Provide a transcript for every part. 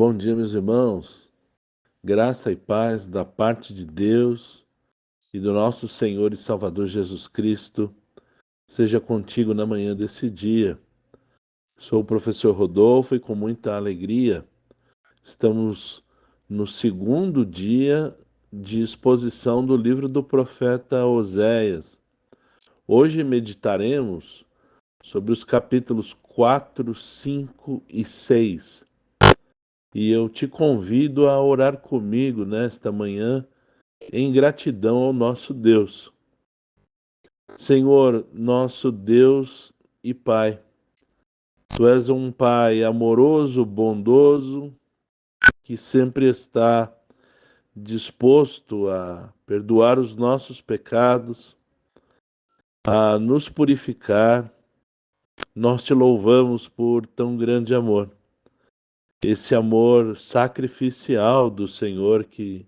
Bom dia, meus irmãos. Graça e paz da parte de Deus e do nosso Senhor e Salvador Jesus Cristo seja contigo na manhã desse dia. Sou o professor Rodolfo e com muita alegria estamos no segundo dia de exposição do livro do profeta Oséias. Hoje meditaremos sobre os capítulos 4, 5 e 6. E eu te convido a orar comigo nesta manhã em gratidão ao nosso Deus. Senhor, nosso Deus e Pai, Tu és um Pai amoroso, bondoso, que sempre está disposto a perdoar os nossos pecados, a nos purificar. Nós te louvamos por tão grande amor. Esse amor sacrificial do Senhor que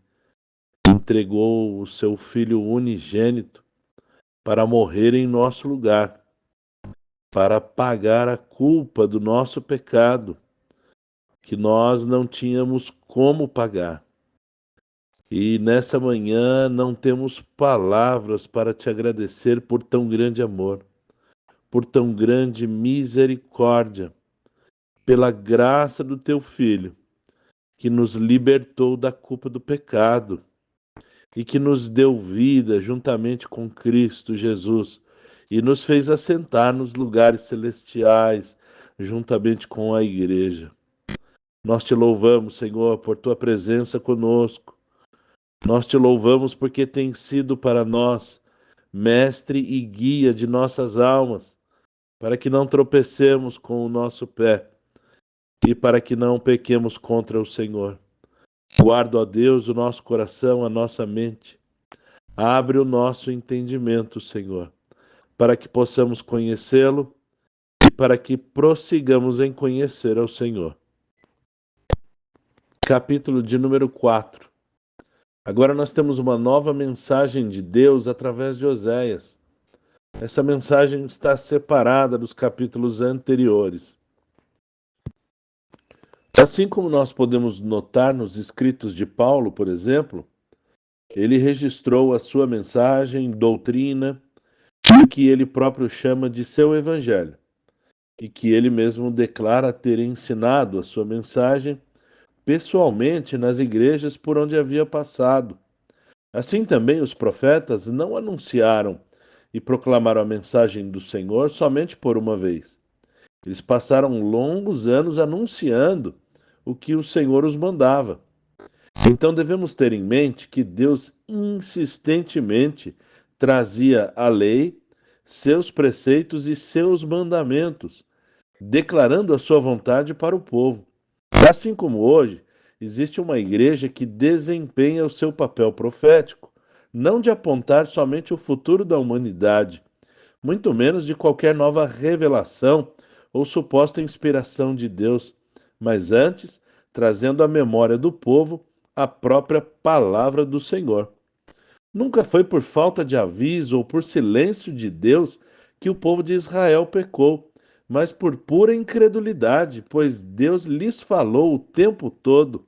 entregou o seu Filho unigênito para morrer em nosso lugar, para pagar a culpa do nosso pecado, que nós não tínhamos como pagar. E nessa manhã não temos palavras para te agradecer por tão grande amor, por tão grande misericórdia, pela graça do teu Filho, que nos libertou da culpa do pecado e que nos deu vida juntamente com Cristo Jesus e nos fez assentar nos lugares celestiais juntamente com a igreja. Nós te louvamos, Senhor, por tua presença conosco. Nós te louvamos porque tem sido para nós mestre e guia de nossas almas, para que não tropecemos com o nosso pé e para que não pequemos contra o Senhor. Guarda, ó Deus, o nosso coração, a nossa mente. Abre o nosso entendimento, Senhor, para que possamos conhecê-lo e para que prossigamos em conhecer ao Senhor. Capítulo de número 4. Agora nós temos uma nova mensagem de Deus através de Oséias. Essa mensagem está separada dos capítulos anteriores. Assim como nós podemos notar nos escritos de Paulo, por exemplo, ele registrou a sua mensagem, doutrina, o que ele próprio chama de seu evangelho, e que ele mesmo declara ter ensinado a sua mensagem pessoalmente nas igrejas por onde havia passado. Assim também os profetas não anunciaram e proclamaram a mensagem do Senhor somente por uma vez. Eles passaram longos anos anunciando o que o Senhor os mandava. Então devemos ter em mente que Deus insistentemente trazia a lei, seus preceitos e seus mandamentos, declarando a sua vontade para o povo. Assim como hoje, existe uma igreja que desempenha o seu papel profético, não de apontar somente o futuro da humanidade, muito menos de qualquer nova revelação ou suposta inspiração de Deus, mas antes trazendo à memória do povo a própria palavra do Senhor. Nunca foi por falta de aviso ou por silêncio de Deus que o povo de Israel pecou, mas por pura incredulidade, pois Deus lhes falou o tempo todo.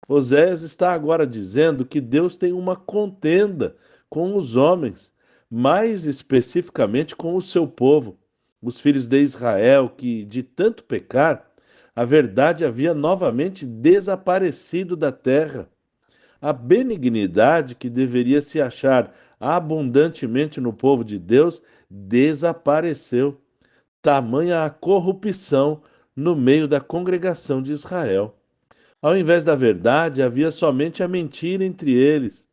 Oséias está agora dizendo que Deus tem uma contenda com os homens, mais especificamente com o seu povo, os filhos de Israel, que, de tanto pecar, a verdade havia novamente desaparecido da terra. A benignidade que deveria se achar abundantemente no povo de Deus desapareceu. Tamanha a corrupção no meio da congregação de Israel. Ao invés da verdade, havia somente a mentira entre eles.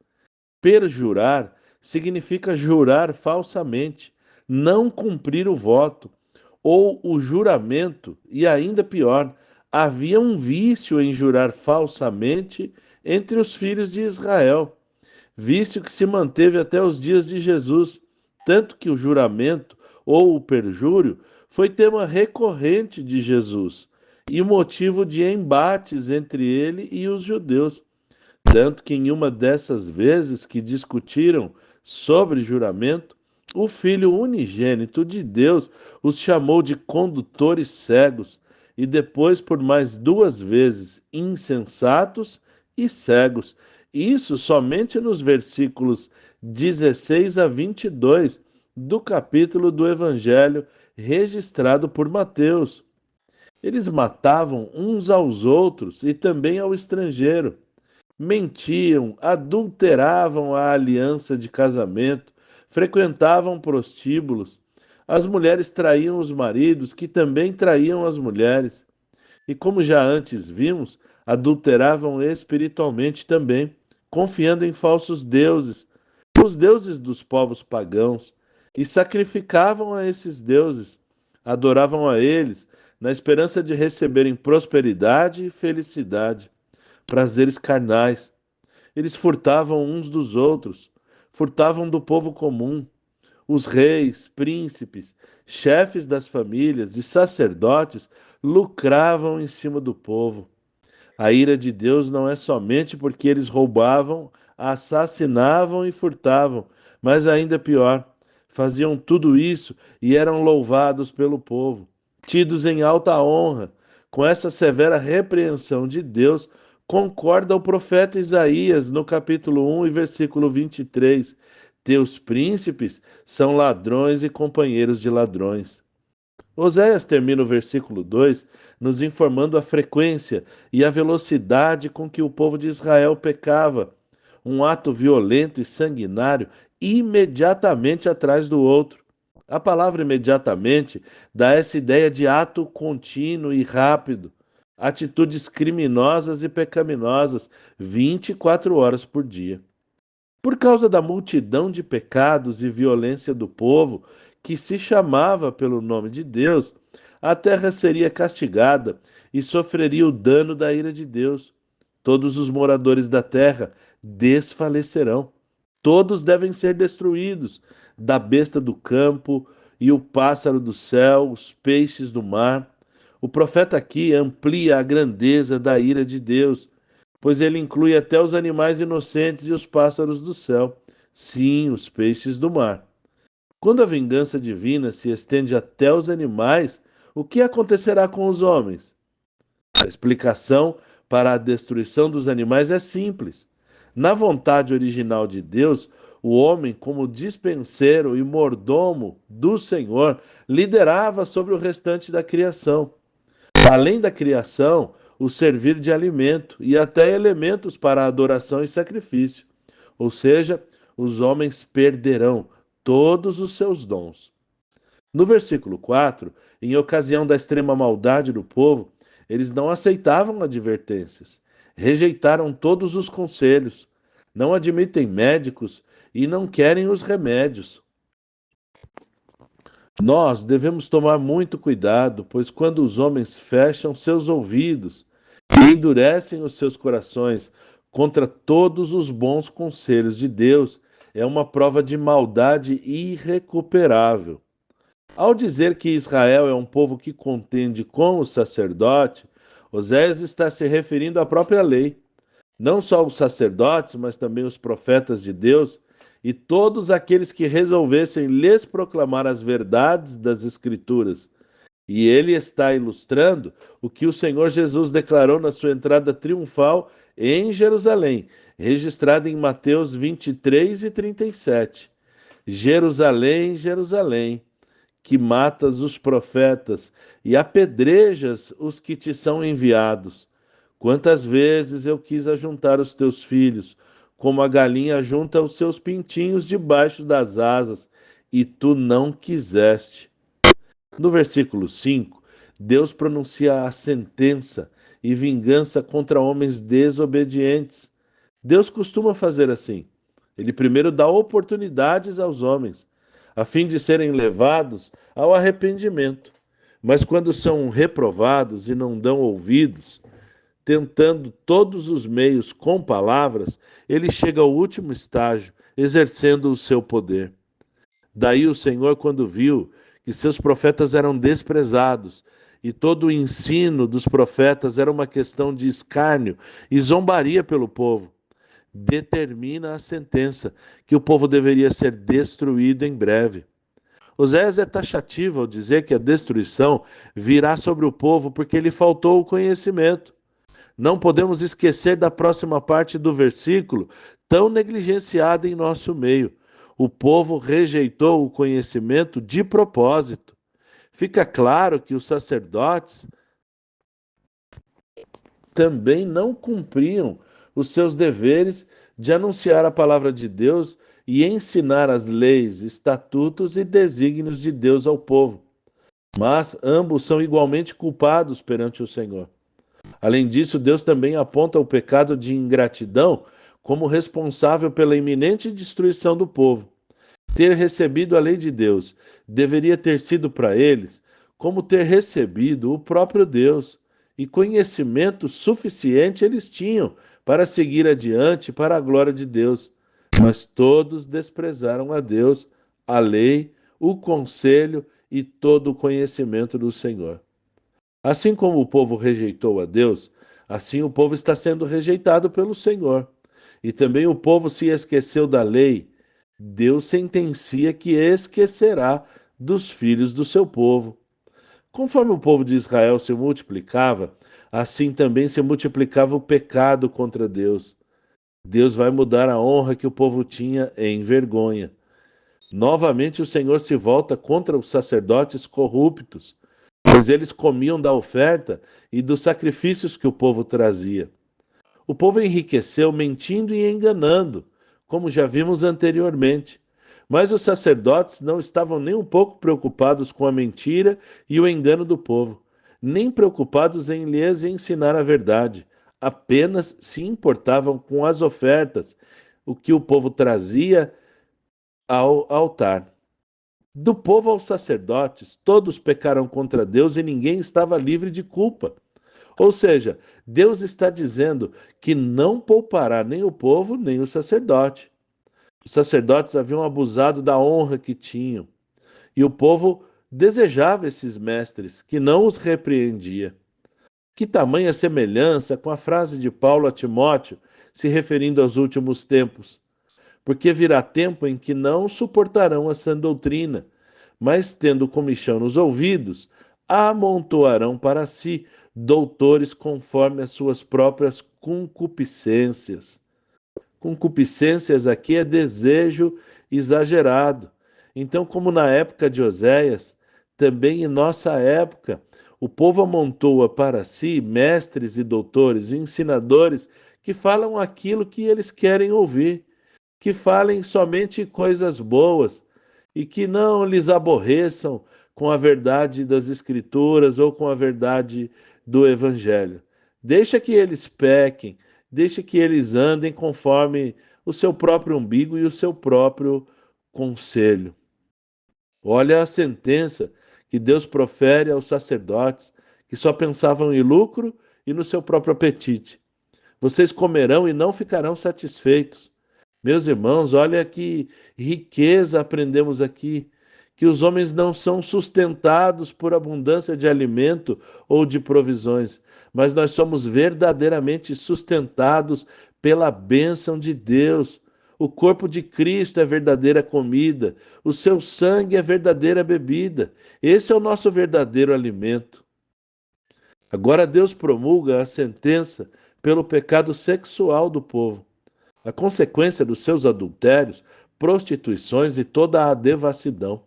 Perjurar significa jurar falsamente, não cumprir o voto ou o juramento, e ainda pior, havia um vício em jurar falsamente entre os filhos de Israel, vício que se manteve até os dias de Jesus, tanto que o juramento ou o perjúrio foi tema recorrente de Jesus e motivo de embates entre ele e os judeus. Tanto que em uma dessas vezes que discutiram sobre juramento, o Filho unigênito de Deus os chamou de condutores cegos e depois por mais 2 vezes insensatos e cegos. Isso somente nos versículos 16 a 22 do capítulo do Evangelho registrado por Mateus. Eles matavam uns aos outros e também ao estrangeiro. Mentiam, adulteravam a aliança de casamento, frequentavam prostíbulos. As mulheres traíam os maridos, que também traíam as mulheres. E como já antes vimos, adulteravam espiritualmente também, confiando em falsos deuses, os deuses dos povos pagãos, e sacrificavam a esses deuses, adoravam a eles, na esperança de receberem prosperidade e felicidade, prazeres carnais. Eles furtavam uns dos outros, furtavam do povo comum. Os reis, príncipes, chefes das famílias e sacerdotes lucravam em cima do povo. A ira de Deus não é somente porque eles roubavam, assassinavam e furtavam, mas ainda pior, faziam tudo isso e eram louvados pelo povo, tidos em alta honra. Com essa severa repreensão de Deus, concorda o profeta Isaías no capítulo 1 e versículo 23. Teus príncipes são ladrões e companheiros de ladrões. Oséias termina o versículo 2 nos informando a frequência e a velocidade com que o povo de Israel pecava, um ato violento e sanguinário imediatamente atrás do outro. A palavra imediatamente dá essa ideia de ato contínuo e rápido, atitudes criminosas e pecaminosas 24 horas por dia. Por causa da multidão de pecados e violência do povo, que se chamava pelo nome de Deus, a terra seria castigada e sofreria o dano da ira de Deus. Todos os moradores da terra desfalecerão. Todos devem ser destruídos, da besta do campo e o pássaro do céu, os peixes do mar. O profeta aqui amplia a grandeza da ira de Deus, pois ele inclui até os animais inocentes e os pássaros do céu, sim, os peixes do mar. Quando a vingança divina se estende até os animais, o que acontecerá com os homens? A explicação para a destruição dos animais é simples. Na vontade original de Deus, o homem, como dispenseiro e mordomo do Senhor, liderava sobre o restante da criação. Além da criação, o servir de alimento e até elementos para adoração e sacrifício. Ou seja, os homens perderão todos os seus dons. No versículo 4, em ocasião da extrema maldade do povo, eles não aceitavam advertências, rejeitaram todos os conselhos, não admitem médicos e não querem os remédios. Nós devemos tomar muito cuidado, pois quando os homens fecham seus ouvidos e endurecem os seus corações contra todos os bons conselhos de Deus, é uma prova de maldade irrecuperável. Ao dizer que Israel é um povo que contende com o sacerdote, Oséias está se referindo à própria lei. Não só os sacerdotes, mas também os profetas de Deus e todos aqueles que resolvessem lhes proclamar as verdades das Escrituras. E ele está ilustrando o que o Senhor Jesus declarou na sua entrada triunfal em Jerusalém, registrada em Mateus 23 e 37. Jerusalém, Jerusalém, que matas os profetas e apedrejas os que te são enviados. Quantas vezes eu quis ajuntar os teus filhos, como a galinha junta os seus pintinhos debaixo das asas, e tu não quiseste. No versículo 5, Deus pronuncia a sentença e vingança contra homens desobedientes. Deus costuma fazer assim. Ele primeiro dá oportunidades aos homens, a fim de serem levados ao arrependimento. Mas quando são reprovados e não dão ouvidos, tentando todos os meios com palavras, ele chega ao último estágio, exercendo o seu poder. Daí o Senhor, quando viu que seus profetas eram desprezados e todo o ensino dos profetas era uma questão de escárnio e zombaria pelo povo, determina a sentença que o povo deveria ser destruído em breve. Oséias é taxativo ao dizer que a destruição virá sobre o povo porque lhe faltou o conhecimento. Não podemos esquecer da próxima parte do versículo, tão negligenciada em nosso meio. O povo rejeitou o conhecimento de propósito. Fica claro que os sacerdotes também não cumpriam os seus deveres de anunciar a palavra de Deus e ensinar as leis, estatutos e desígnios de Deus ao povo. Mas ambos são igualmente culpados perante o Senhor. Além disso, Deus também aponta o pecado de ingratidão como responsável pela iminente destruição do povo. Ter recebido a lei de Deus deveria ter sido para eles como ter recebido o próprio Deus, e conhecimento suficiente eles tinham para seguir adiante para a glória de Deus. Mas todos desprezaram a Deus, a lei, o conselho e todo o conhecimento do Senhor. Assim como o povo rejeitou a Deus, assim o povo está sendo rejeitado pelo Senhor. E também o povo se esqueceu da lei. Deus sentencia que esquecerá dos filhos do seu povo. Conforme o povo de Israel se multiplicava, assim também se multiplicava o pecado contra Deus. Deus vai mudar a honra que o povo tinha em vergonha. Novamente o Senhor se volta contra os sacerdotes corruptos, pois eles comiam da oferta e dos sacrifícios que o povo trazia. O povo enriqueceu mentindo e enganando, como já vimos anteriormente. Mas os sacerdotes não estavam nem um pouco preocupados com a mentira e o engano do povo, nem preocupados em lhes ensinar a verdade. Apenas se importavam com as ofertas, o que o povo trazia ao altar. Do povo aos sacerdotes, todos pecaram contra Deus e ninguém estava livre de culpa. Ou seja, Deus está dizendo que não poupará nem o povo, nem o sacerdote. Os sacerdotes haviam abusado da honra que tinham, e o povo desejava esses mestres, que não os repreendia. Que tamanha semelhança com a frase de Paulo a Timóteo, se referindo aos últimos tempos. Porque virá tempo em que não suportarão a sã doutrina, mas, tendo comichão nos ouvidos, amontoarão para si doutores conforme as suas próprias concupiscências. Concupiscências aqui é desejo exagerado. Então, como na época de Oséias, também em nossa época, o povo amontoa para si mestres e doutores, ensinadores que falam aquilo que eles querem ouvir, que falem somente coisas boas e que não lhes aborreçam com a verdade das Escrituras ou com a verdade do Evangelho. Deixa que eles pequem, deixa que eles andem conforme o seu próprio umbigo e o seu próprio conselho. Olha a sentença que Deus profere aos sacerdotes que só pensavam em lucro e no seu próprio apetite. Vocês comerão e não ficarão satisfeitos. Meus irmãos, olha que riqueza aprendemos aqui, que os homens não são sustentados por abundância de alimento ou de provisões, mas nós somos verdadeiramente sustentados pela bênção de Deus. O corpo de Cristo é verdadeira comida, o seu sangue é verdadeira bebida. Esse é o nosso verdadeiro alimento. Agora Deus promulga a sentença pelo pecado sexual do povo. A consequência dos seus adultérios, prostituições e toda a devassidão.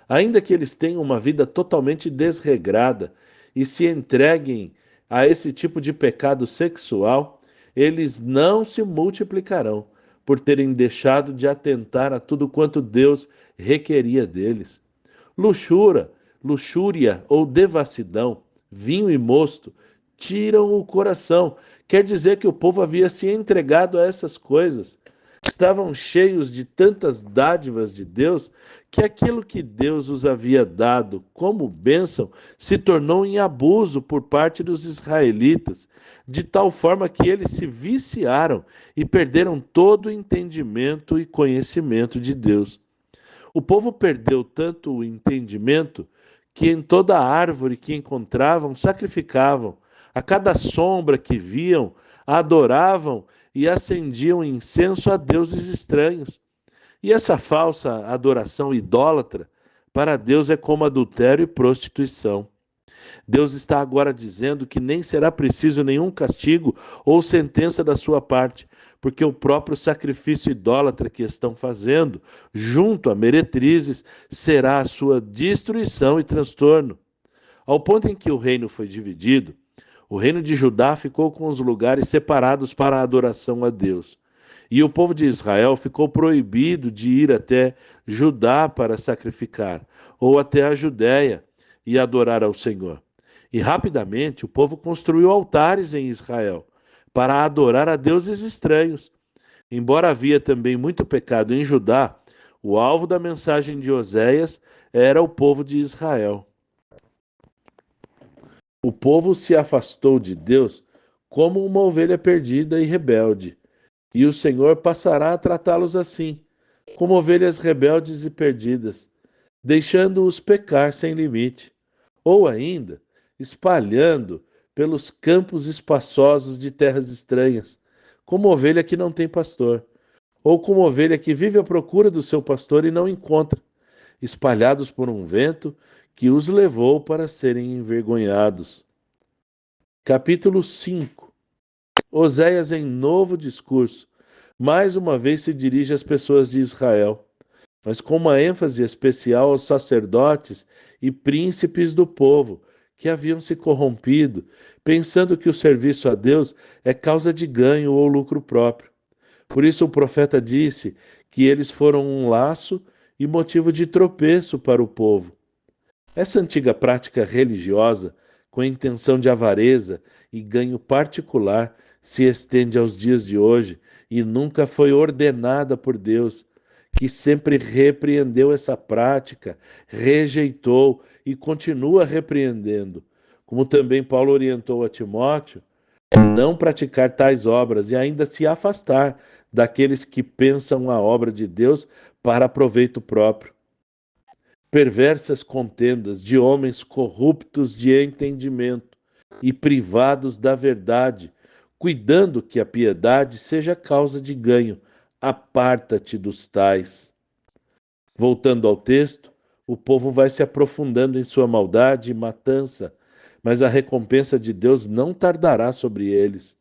Ainda que eles tenham uma vida totalmente desregrada e se entreguem a esse tipo de pecado sexual, eles não se multiplicarão por terem deixado de atentar a tudo quanto Deus requeria deles. Luxúria ou devassidão, vinho e mosto tiram o coração. Quer dizer que o povo havia se entregado a essas coisas. Estavam cheios de tantas dádivas de Deus que aquilo que Deus os havia dado como bênção se tornou em abuso por parte dos israelitas, de tal forma que eles se viciaram e perderam todo o entendimento e conhecimento de Deus. O povo perdeu tanto o entendimento que em toda árvore que encontravam sacrificavam, a cada sombra que viam, adoravam e acendiam incenso a deuses estranhos. E essa falsa adoração idólatra para Deus é como adultério e prostituição. Deus está agora dizendo que nem será preciso nenhum castigo ou sentença da sua parte, porque o próprio sacrifício idólatra que estão fazendo, junto a meretrizes, será a sua destruição e transtorno. Ao ponto em que o reino foi dividido, o reino de Judá ficou com os lugares separados para a adoração a Deus. E o povo de Israel ficou proibido de ir até Judá para sacrificar, ou até a Judéia e adorar ao Senhor. E rapidamente o povo construiu altares em Israel para adorar a deuses estranhos. Embora havia também muito pecado em Judá, o alvo da mensagem de Oséias era o povo de Israel. O povo se afastou de Deus como uma ovelha perdida e rebelde, e o Senhor passará a tratá-los assim, como ovelhas rebeldes e perdidas, deixando-os pecar sem limite, ou ainda espalhando pelos campos espaçosos de terras estranhas, como ovelha que não tem pastor, ou como ovelha que vive à procura do seu pastor e não encontra, espalhados por um vento que os levou para serem envergonhados. Capítulo 5. Oséias, em novo discurso, mais uma vez se dirige às pessoas de Israel, mas com uma ênfase especial aos sacerdotes e príncipes do povo, que haviam se corrompido, pensando que o serviço a Deus é causa de ganho ou lucro próprio. Por isso o profeta disse que eles foram um laço e motivo de tropeço para o povo. Essa antiga prática religiosa, com a intenção de avareza e ganho particular, se estende aos dias de hoje e nunca foi ordenada por Deus, que sempre repreendeu essa prática, rejeitou e continua repreendendo, como também Paulo orientou a Timóteo, não praticar tais obras e ainda se afastar daqueles que pensam a obra de Deus para proveito próprio. Perversas contendas de homens corruptos de entendimento e privados da verdade, cuidando que a piedade seja causa de ganho. Aparta-te dos tais. Voltando ao texto, o povo vai se aprofundando em sua maldade e matança, mas a recompensa de Deus não tardará sobre eles.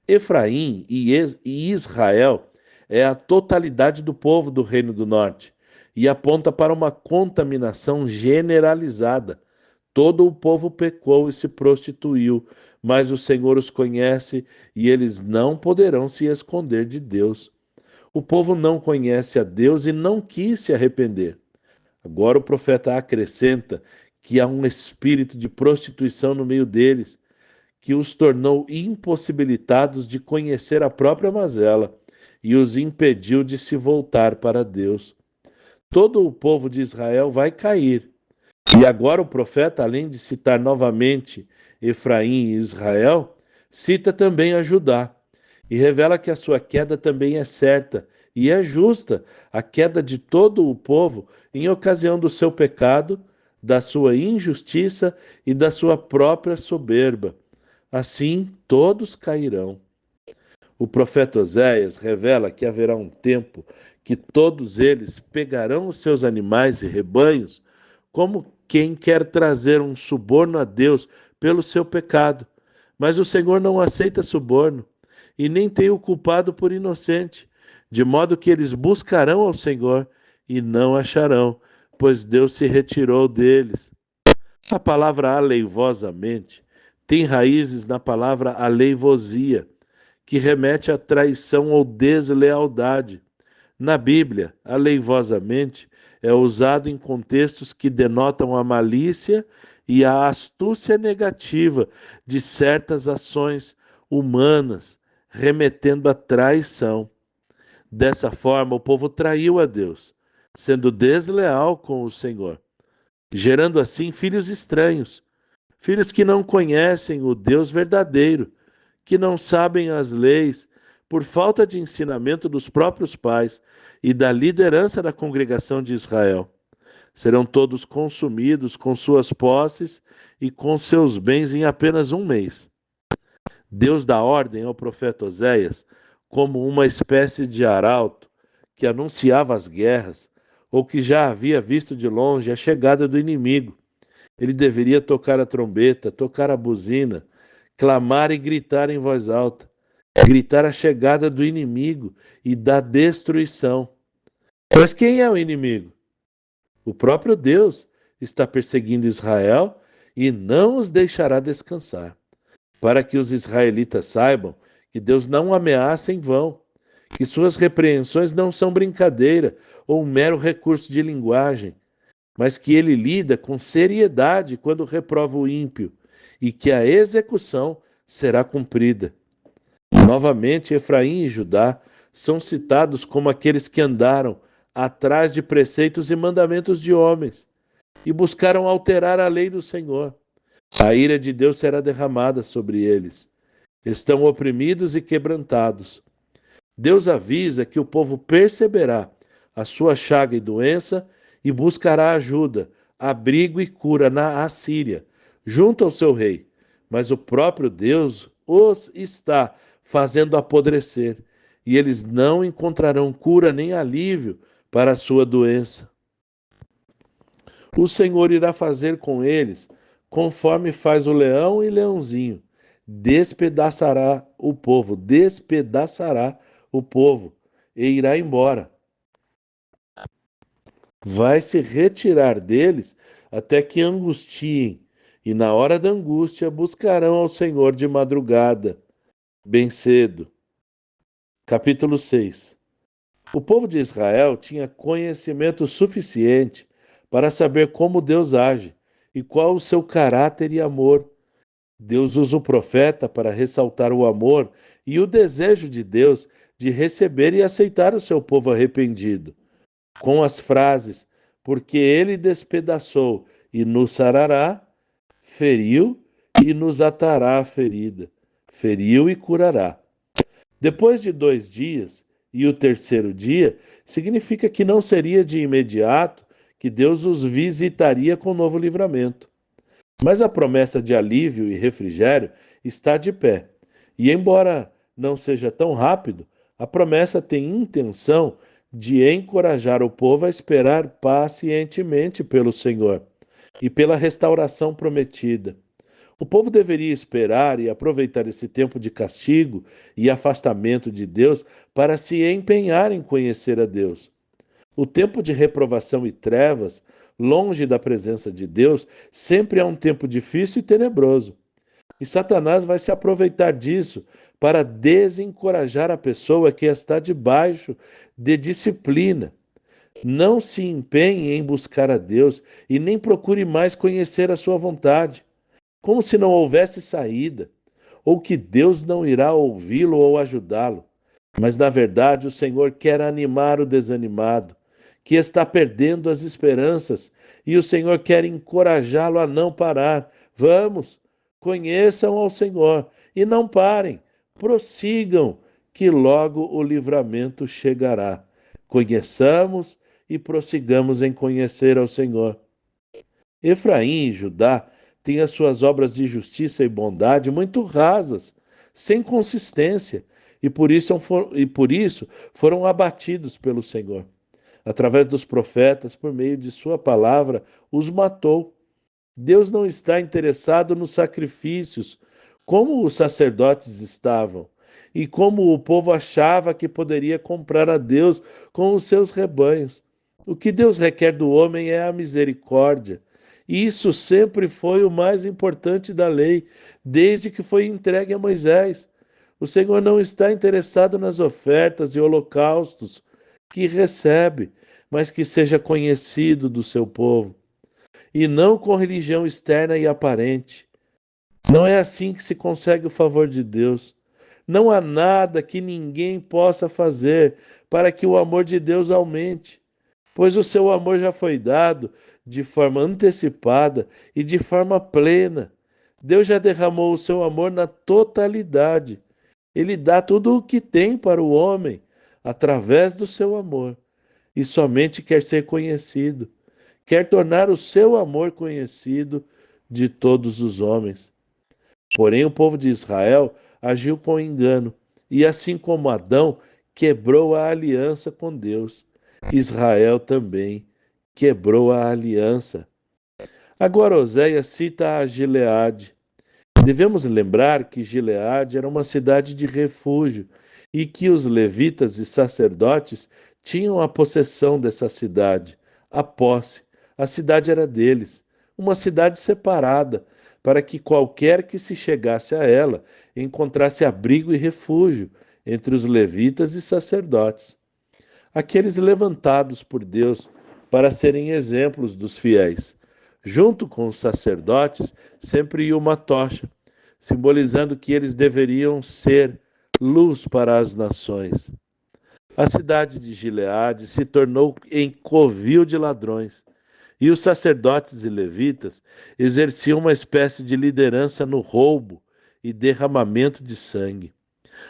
Efraim e Israel é a totalidade do povo do Reino do Norte e aponta para uma contaminação generalizada. Todo o povo pecou e se prostituiu, mas o Senhor os conhece e eles não poderão se esconder de Deus. O povo não conhece a Deus e não quis se arrepender. Agora o profeta acrescenta que há um espírito de prostituição no meio deles, que os tornou impossibilitados de conhecer a própria mazela e os impediu de se voltar para Deus. Todo o povo de Israel vai cair. E agora o profeta, além de citar novamente Efraim e Israel, cita também a Judá e revela que a sua queda também é certa e é justa, a queda de todo o povo em ocasião do seu pecado, da sua injustiça e da sua própria soberba. Assim todos cairão. O profeta Oséias revela que haverá um tempo que todos eles pegarão os seus animais e rebanhos, como quem quer trazer um suborno a Deus pelo seu pecado. Mas o Senhor não aceita suborno e nem tem o culpado por inocente, de modo que eles buscarão ao Senhor e não acharão, pois Deus se retirou deles. A palavra aleivosamente tem raízes na palavra aleivosia, que remete à traição ou deslealdade. Na Bíblia, aleivosamente é usado em contextos que denotam a malícia e a astúcia negativa de certas ações humanas, remetendo à traição. Dessa forma, o povo traiu a Deus, sendo desleal com o Senhor, gerando assim filhos estranhos, filhos que não conhecem o Deus verdadeiro, que não sabem as leis, por falta de ensinamento dos próprios pais e da liderança da congregação de Israel. Serão todos consumidos com suas posses e com seus bens em apenas um mês. Deus dá ordem ao profeta Oséias, como uma espécie de arauto que anunciava as guerras, ou que já havia visto de longe a chegada do inimigo. Ele deveria tocar a trombeta, tocar a buzina, clamar e gritar em voz alta, gritar a chegada do inimigo e da destruição. Mas quem é o inimigo? O próprio Deus está perseguindo Israel e não os deixará descansar, para que os israelitas saibam que Deus não ameaça em vão, que suas repreensões não são brincadeira ou um mero recurso de linguagem, mas que ele lida com seriedade quando reprova o ímpio e que a execução será cumprida. Novamente, Efraim e Judá são citados como aqueles que andaram atrás de preceitos e mandamentos de homens e buscaram alterar a lei do Senhor. A ira de Deus será derramada sobre eles. Estão oprimidos e quebrantados. Deus avisa que o povo perceberá a sua chaga e doença e buscará ajuda, abrigo e cura na Assíria, junto ao seu rei. Mas o próprio Deus os está fazendo apodrecer, e eles não encontrarão cura nem alívio para a sua doença. O Senhor irá fazer com eles conforme faz o leão e leãozinho. Despedaçará o povo e irá embora. Vai se retirar deles até que angustiem, e na hora da angústia buscarão ao Senhor de madrugada, bem cedo. Capítulo 6. O povo de Israel tinha conhecimento suficiente para saber como Deus age e qual o seu caráter e amor. Deus usa o profeta para ressaltar o amor e o desejo de Deus de receber e aceitar o seu povo arrependido, com as frases: porque ele despedaçou e nos sarará, feriu e nos atará a ferida, feriu e curará. Depois de 2 dias, e o terceiro dia, significa que não seria de imediato que Deus os visitaria com novo livramento. Mas a promessa de alívio e refrigério está de pé. E embora não seja tão rápido, a promessa tem intenção de encorajar o povo a esperar pacientemente pelo Senhor e pela restauração prometida. O povo deveria esperar e aproveitar esse tempo de castigo e afastamento de Deus para se empenhar em conhecer a Deus. O tempo de reprovação e trevas, longe da presença de Deus, sempre é um tempo difícil e tenebroso. E Satanás vai se aproveitar disso para desencorajar a pessoa que está debaixo de disciplina. Não se empenhe em buscar a Deus e nem procure mais conhecer a sua vontade, como se não houvesse saída, ou que Deus não irá ouvi-lo ou ajudá-lo. Mas, na verdade, o Senhor quer animar o desanimado, que está perdendo as esperanças, e o Senhor quer encorajá-lo a não parar. Vamos, conheçam ao Senhor e não parem, prossigam, que logo o livramento chegará. Conheçamos e prossigamos em conhecer ao Senhor. Efraim e Judá têm as suas obras de justiça e bondade muito rasas, sem consistência, e por isso foram abatidos pelo Senhor. Através dos profetas, por meio de sua palavra, os matou. Deus não está interessado nos sacrifícios, como os sacerdotes estavam, e como o povo achava que poderia comprar a Deus com os seus rebanhos. O que Deus requer do homem é a misericórdia. E isso sempre foi o mais importante da lei, desde que foi entregue a Moisés. O Senhor não está interessado nas ofertas e holocaustos que recebe, mas que seja conhecido do seu povo, e não com religião externa e aparente. Não é assim que se consegue o favor de Deus. Não há nada que ninguém possa fazer para que o amor de Deus aumente, pois o seu amor já foi dado de forma antecipada e de forma plena. Deus já derramou o seu amor na totalidade. Ele dá tudo o que tem para o homem através do seu amor e somente quer ser conhecido, quer tornar o seu amor conhecido de todos os homens. Porém, o povo de Israel agiu com engano e, assim como Adão, quebrou a aliança com Deus. Israel também quebrou a aliança. Agora Oséias cita a Gileade. Devemos lembrar que Gileade era uma cidade de refúgio e que os levitas e sacerdotes tinham a possessão dessa cidade, a posse. A cidade era deles, uma cidade separada, para que qualquer que se chegasse a ela encontrasse abrigo e refúgio entre os levitas e sacerdotes, aqueles levantados por Deus para serem exemplos dos fiéis. Junto com os sacerdotes, sempre ia uma tocha, simbolizando que eles deveriam ser luz para as nações. A cidade de Gileade se tornou em covil de ladrões, e os sacerdotes e levitas exerciam uma espécie de liderança no roubo e derramamento de sangue.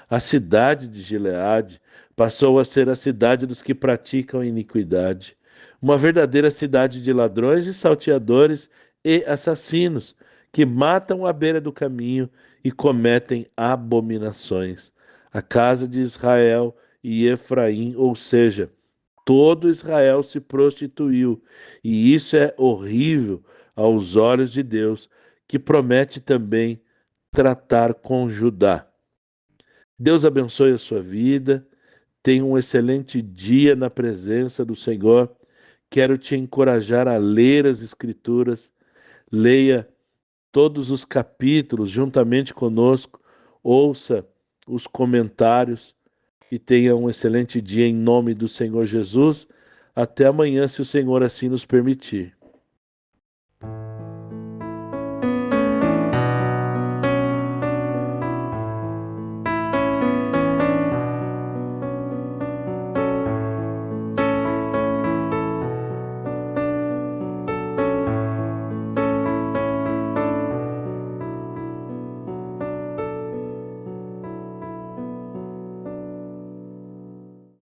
A cidade de Gileade passou a ser a cidade dos que praticam iniquidade, uma verdadeira cidade de ladrões e salteadores e assassinos, que matam à beira do caminho e cometem abominações. A casa de Israel e Efraim, ou seja, todo Israel se prostituiu, e isso é horrível aos olhos de Deus, que promete também tratar com Judá. Deus abençoe a sua vida. Tenha um excelente dia na presença do Senhor. Quero te encorajar a ler as Escrituras. Leia todos os capítulos juntamente conosco. Ouça os comentários e tenha um excelente dia em nome do Senhor Jesus. Até amanhã, se o Senhor assim nos permitir.